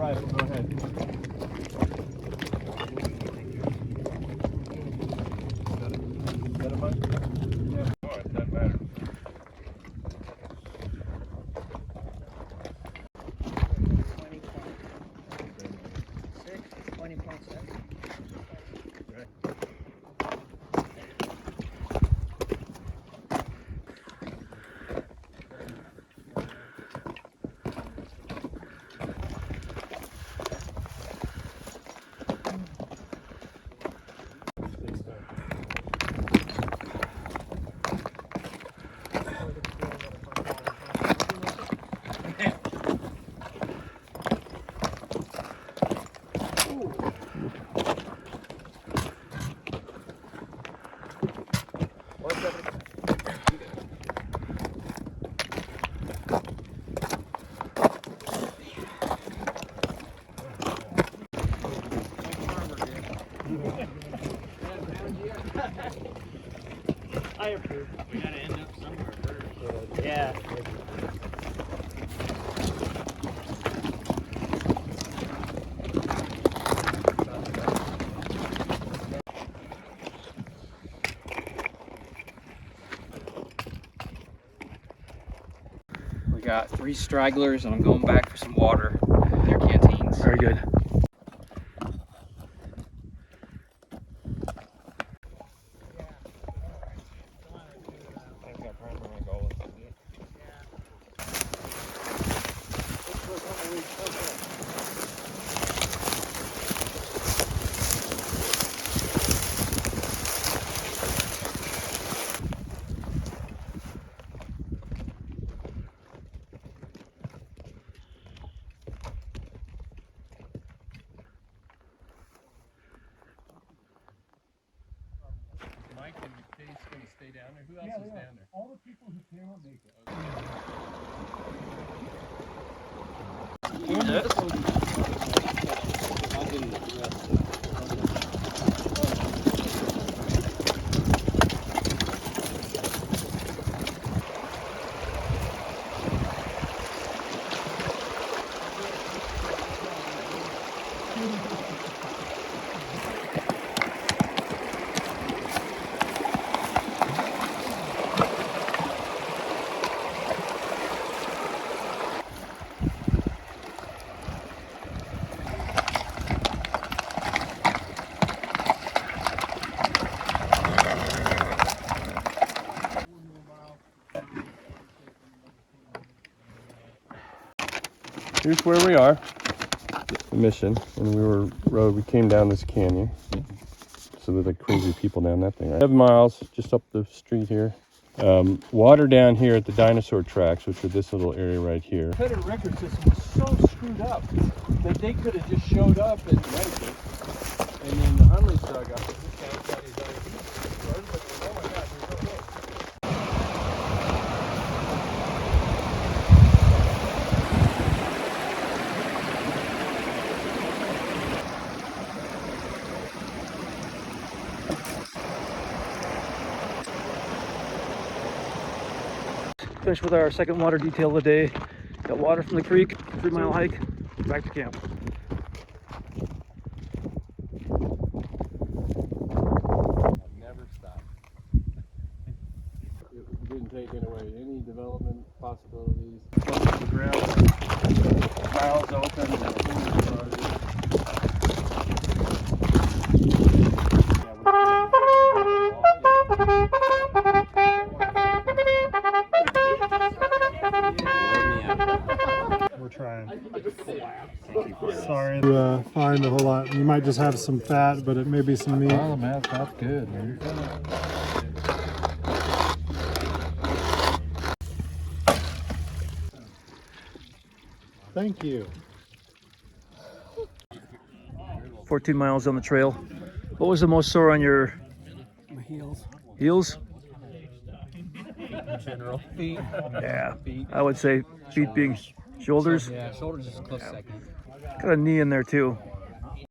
rifle, go ahead. Is that a musket? Yeah, oh, it doesn't matter. 20.6. I approve. We gotta end up somewhere first. Yeah. We got 3 stragglers, and I'm going back for some water in their canteens. Very good. Mike and McKay's going to stay down there. Who else is down there? All the people who came will make it. Here's where we are, the mission, and we came down this canyon. So there's like crazy people down that thing, right? 7 miles, just up the street here. Water down here at the dinosaur tracks, which are this little area right here. The credit record system was so screwed up that they could have just showed up at Connecticut, and then the Hunleys dug up. This guy's got his ID. So everybody goes, oh my God, there's no way. Finished with our second water detail of the day. Got water from the creek, 3-mile hike, back to camp. Never stop. It didn't take away any development possibilities. Close to the ground, miles open, and the pool started. We're trying. Sorry to find a whole lot. You might just have some fat, but it may be some meat. Oh man, that's good, man. Thank you. 14 miles on the trail. What was the most sore on your My heels. heels? In general. Feet. Yeah, I would say feet being shoulders. Yeah, shoulders is a close second. Got a knee in there too.